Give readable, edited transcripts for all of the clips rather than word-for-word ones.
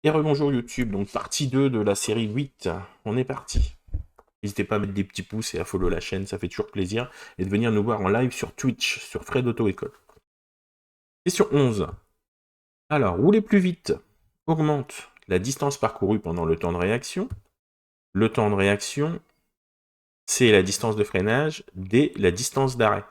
Et rebonjour YouTube, donc partie 2 de la série 8. On est parti. N'hésitez pas à mettre des petits pouces et à follow la chaîne, ça fait toujours plaisir. Et de venir nous voir en live sur Twitch, sur Fred Auto École. Question 11. Alors, rouler plus vite augmente la distance parcourue pendant le temps de réaction. Le temps de réaction, c'est la distance de freinage dès la distance d'arrêt.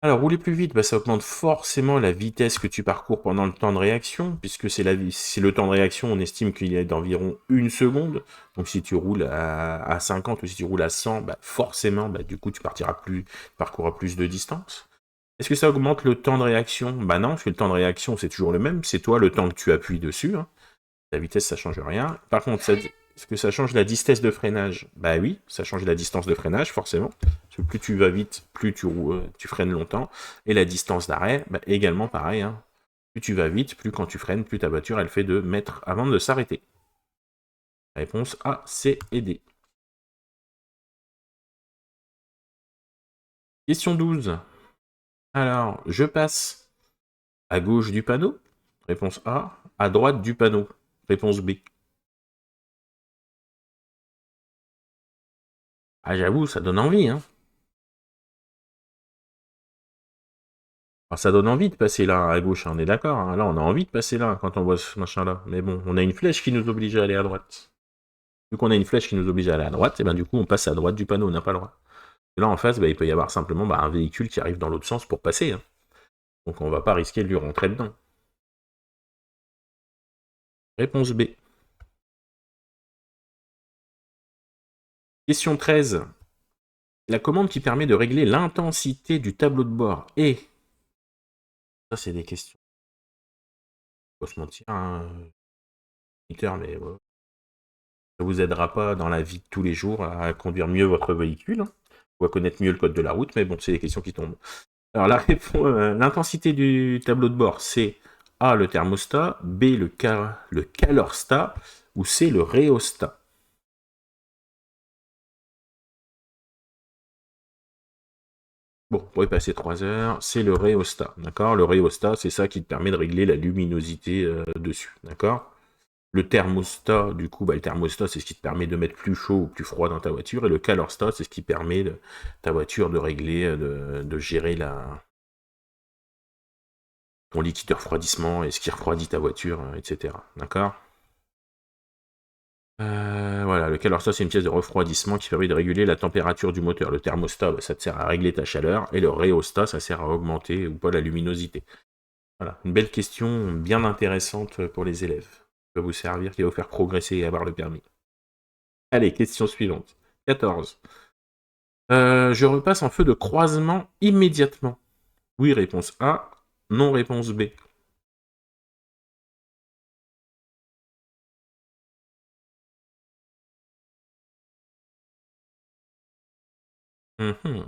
Alors, rouler plus vite, ça augmente forcément la vitesse que tu parcours pendant le temps de réaction, puisque c'est le temps de réaction, on estime qu'il est d'environ 1 seconde. Donc, si tu roules à 50 ou si tu roules à 100, forcément, du coup, tu parcourras plus de distance. Est-ce que ça augmente le temps de réaction? Non, parce que le temps de réaction, c'est toujours le même. C'est toi le temps que tu appuies dessus. La vitesse, ça change rien. Par contre, est-ce que ça change la distance de freinage? Bah oui, ça change la distance de freinage, forcément. Parce que plus tu vas vite, plus tu freines longtemps. Et la distance d'arrêt, également pareil. Plus tu vas vite, plus quand tu freines, plus ta voiture, elle fait de mètres avant de s'arrêter. Réponse A, C et D. Question 12. Alors, je passe à gauche du panneau. Réponse A. À droite du panneau. Réponse B. Ah, j'avoue, ça donne envie, hein. Alors, ça donne envie de passer là à gauche, on est d'accord. Hein. Là, on a envie de passer là quand on voit ce machin-là. Mais bon, on a une flèche qui nous oblige à aller à droite. Vu qu'on a une flèche qui nous oblige à aller à droite, et du coup, on passe à droite du panneau, on n'a pas le droit. Et là, en face, il peut y avoir simplement un véhicule qui arrive dans l'autre sens pour passer. Hein. Donc, on va pas risquer de lui rentrer dedans. Réponse B. Question 13. La commande qui permet de régler l'intensité du tableau de bord est... Ça, c'est des questions. Faut se mentir, hein. Mais ouais. Ça vous aidera pas dans la vie de tous les jours à conduire mieux votre véhicule, hein, ou à connaître mieux le code de la route, mais bon, c'est des questions qui tombent. Alors la réponse, l'intensité du tableau de bord, c'est A, le thermostat, B, le calorstat, ou C, le rhéostat. Bon, on pourrait passer 3 heures, c'est le rhéostat, d'accord? Le rhéostat, c'est ça qui te permet de régler la luminosité dessus, d'accord? Le thermostat, du coup, le thermostat, c'est ce qui te permet de mettre plus chaud ou plus froid dans ta voiture, et le calorstat, c'est ce qui permet ta voiture de régler, de gérer ton liquide de refroidissement et ce qui refroidit ta voiture, etc. D'accord? Voilà, le calorstat, c'est une pièce de refroidissement qui permet de réguler la température du moteur. Le thermostat, ça te sert à régler ta chaleur, et le rhéostat, ça sert à augmenter ou pas la luminosité. Voilà, une belle question bien intéressante pour les élèves, qui va vous servir, qui va vous faire progresser et avoir le permis. Allez, question suivante. 14. Je repasse en feu de croisement immédiatement. Oui, réponse A. Non, réponse B. Mhm.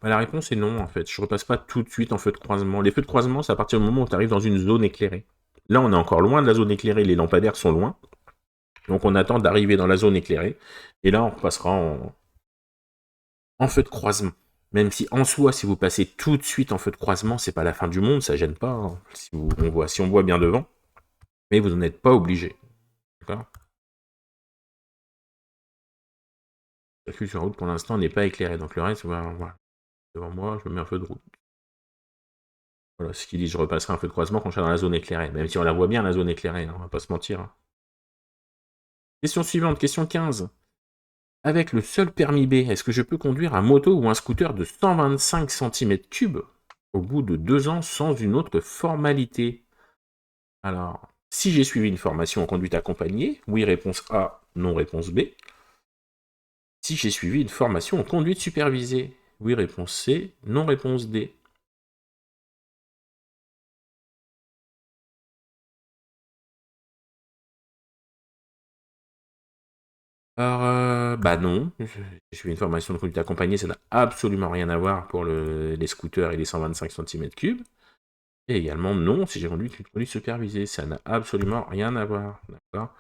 La réponse est non, en fait. Je repasse pas tout de suite en feu de croisement. Les feux de croisement, c'est à partir du moment où tu arrives dans une zone éclairée. Là, on est encore loin de la zone éclairée, les lampadaires sont loin. Donc on attend d'arriver dans la zone éclairée. Et là, on repassera en feu de croisement. Même si en soi, si vous passez tout de suite en feu de croisement, c'est pas la fin du monde, ça gêne pas. Hein, si on voit bien devant. Mais vous n'en êtes pas obligé. D'accord? Le circuit sur la route pour l'instant n'est pas éclairé. Donc le reste, voilà. Devant moi, je me mets un feu de route. Voilà, ce qui dit je repasserai un feu de croisement quand je serai dans la zone éclairée. Même si on la voit bien, la zone éclairée, hein, on va pas se mentir. Hein. Question suivante, question 15. Avec le seul permis B, est-ce que je peux conduire un moto ou un scooter de 125 cm3 au bout de 2 ans sans une autre formalité? Alors, si j'ai suivi une formation en conduite accompagnée, oui, réponse A, non, réponse B. Si j'ai suivi une formation en conduite supervisée, oui, réponse C, non, réponse D. Alors, non, j'ai suivi une formation de conduite accompagnée, ça n'a absolument rien à voir pour les scooters et les 125 cm3. Et également, non, si j'ai conduit une conduite supervisée, ça n'a absolument rien à voir, d'accord?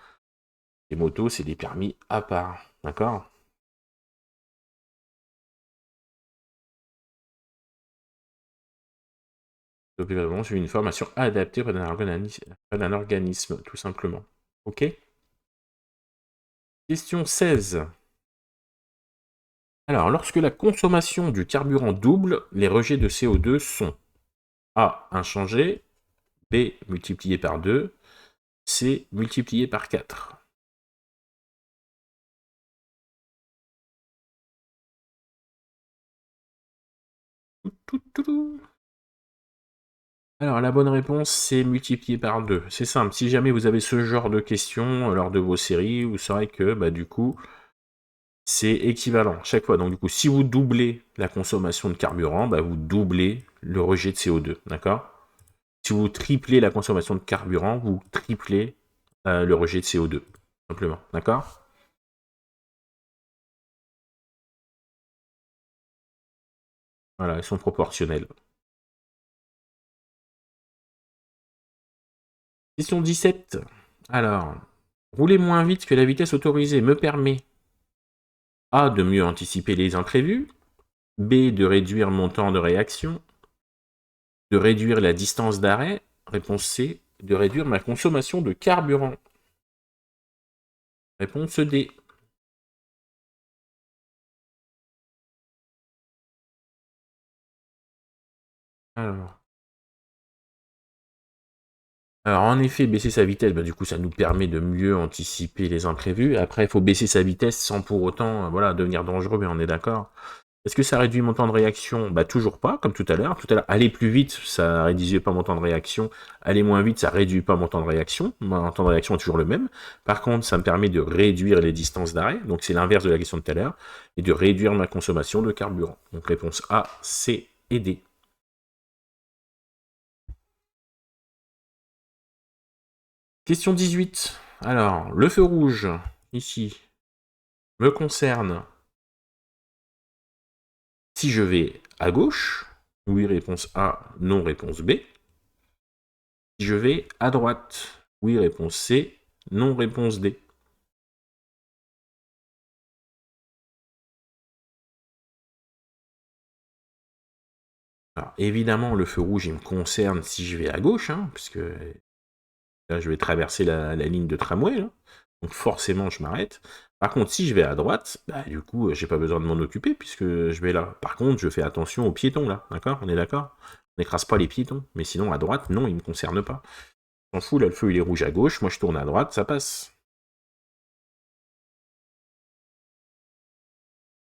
Les motos, c'est des permis à part, d'accord? plus vraiment sur une formation adaptée auprès d'un organisme, tout simplement. Ok? Question 16. Alors, lorsque la consommation du carburant double, les rejets de CO2 sont A, inchangés, B, multiplié par 2, C, multiplié par 4. Alors, la bonne réponse, c'est multiplié par 2. C'est simple, si jamais vous avez ce genre de questions lors de vos séries, vous saurez que, du coup, c'est équivalent chaque fois. Donc, du coup, si vous doublez la consommation de carburant, vous doublez le rejet de CO2, d'accord? Si vous triplez la consommation de carburant, vous triplez le rejet de CO2, simplement, d'accord? Voilà, elles sont proportionnelles. Question 17. Alors, rouler moins vite que la vitesse autorisée me permet A, de mieux anticiper les imprévus, B, de réduire mon temps de réaction, de réduire la distance d'arrêt, réponse C, de réduire ma consommation de carburant. Réponse D. Alors, en effet, baisser sa vitesse, du coup, ça nous permet de mieux anticiper les imprévus. Après, il faut baisser sa vitesse sans pour autant devenir dangereux, mais on est d'accord. Est-ce que ça réduit mon temps de réaction? Toujours pas, comme tout à l'heure. Tout à l'heure, aller plus vite, ça réduisait pas mon temps de réaction. Aller moins vite, ça réduit pas mon temps de réaction. Mon temps de réaction est toujours le même. Par contre, ça me permet de réduire les distances d'arrêt. Donc, c'est l'inverse de la question de tout à l'heure. Et de réduire ma consommation de carburant. Donc, réponse A, C et D. Question 18. Alors, le feu rouge, ici, me concerne si je vais à gauche. Oui, réponse A, non, réponse B. Si je vais à droite. Oui, réponse C, non, réponse D. Alors, évidemment, le feu rouge, il me concerne si je vais à gauche, puisque là, je vais traverser la ligne de tramway, là. Donc forcément, je m'arrête. Par contre, si je vais à droite, du coup, j'ai pas besoin de m'en occuper, puisque je vais là. Par contre, je fais attention aux piétons, là, d'accord? On est d'accord? On n'écrase pas les piétons. Mais sinon, à droite, non, il me concerne pas. Je m'en fous, là, le feu, il est rouge à gauche, moi, je tourne à droite, ça passe.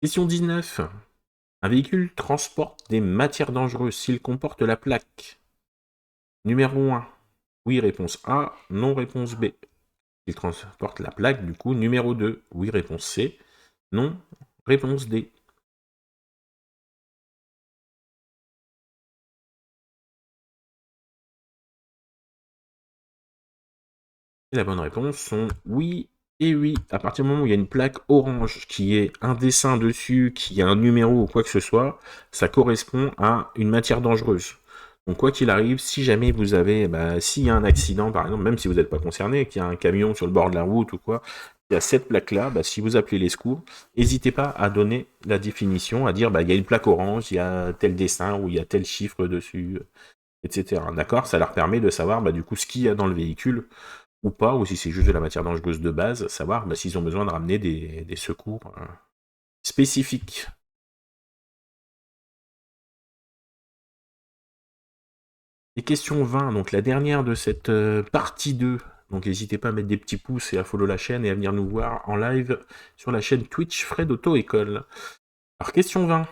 Question 19. Un véhicule transporte des matières dangereuses s'il comporte la plaque. Numéro 1. Oui, réponse A. Non, réponse B. Il transporte la plaque, du coup, numéro 2. Oui, réponse C. Non, réponse D. Et la bonne réponse sont oui et oui. À partir du moment où il y a une plaque orange qui est un dessin dessus, qui a un numéro ou quoi que ce soit, ça correspond à une matière dangereuse. Donc quoi qu'il arrive, si jamais vous avez, s'il y a un accident par exemple, même si vous n'êtes pas concerné, qu'il y a un camion sur le bord de la route ou quoi, il y a cette plaque-là, si vous appelez les secours, n'hésitez pas à donner la définition, à dire il y a une plaque orange, il y a tel dessin ou il y a tel chiffre dessus, etc. D'accord? Ça leur permet de savoir du coup ce qu'il y a dans le véhicule ou pas, ou si c'est juste de la matière dangereuse de base, savoir s'ils ont besoin de ramener des secours spécifiques. Et question 20, donc la dernière de cette partie 2. Donc n'hésitez pas à mettre des petits pouces et à follow la chaîne et à venir nous voir en live sur la chaîne Twitch Fred Auto École. Alors question 20.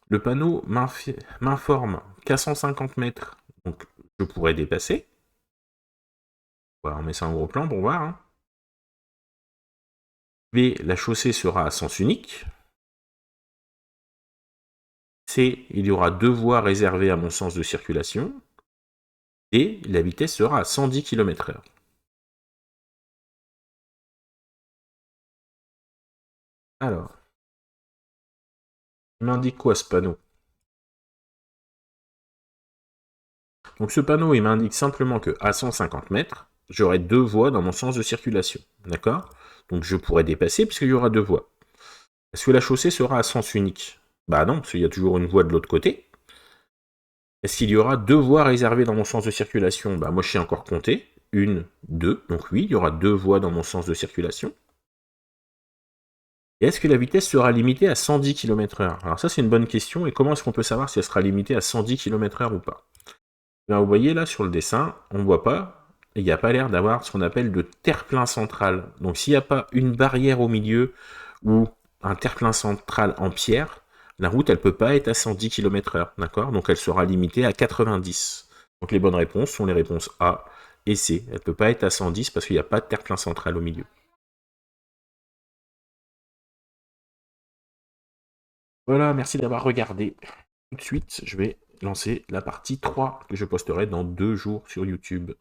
Le panneau m'informe qu'à 150 mètres, donc je pourrais dépasser. Voilà, on met ça en gros plan pour voir. B, la chaussée sera à sens unique. C, il y aura 2 voies réservées à mon sens de circulation. D, la vitesse sera à 110 km/h. Alors, il m'indique quoi ce panneau? Donc ce panneau, il m'indique simplement que à 150 mètres, j'aurai 2 voies dans mon sens de circulation. D'accord? Donc je pourrais dépasser puisqu'il y aura 2 voies. Est-ce que la chaussée sera à sens unique? Bah non, parce qu'il y a toujours une voie de l'autre côté. Est-ce qu'il y aura 2 voies réservées dans mon sens de circulation? Bah moi je sais encore compter. 1, 2. Donc oui, il y aura 2 voies dans mon sens de circulation. Et est-ce que la vitesse sera limitée à 110 km/h? Alors ça c'est une bonne question, et comment est-ce qu'on peut savoir si elle sera limitée à 110 km/h ou pas? Bien, vous voyez là sur le dessin, on ne voit pas, et il n'y a pas l'air d'avoir ce qu'on appelle de terre-plein central. Donc s'il n'y a pas une barrière au milieu ou un terre-plein central en pierre, la route elle peut pas être à 110 km/h, d'accord? Donc elle sera limitée à 90. Donc les bonnes réponses sont les réponses A et C. Elle peut pas être à 110 parce qu'il n'y a pas de terre-plein central au milieu. Voilà, merci d'avoir regardé. Tout de suite, je vais lancer la partie 3 que je posterai dans 2 jours sur YouTube.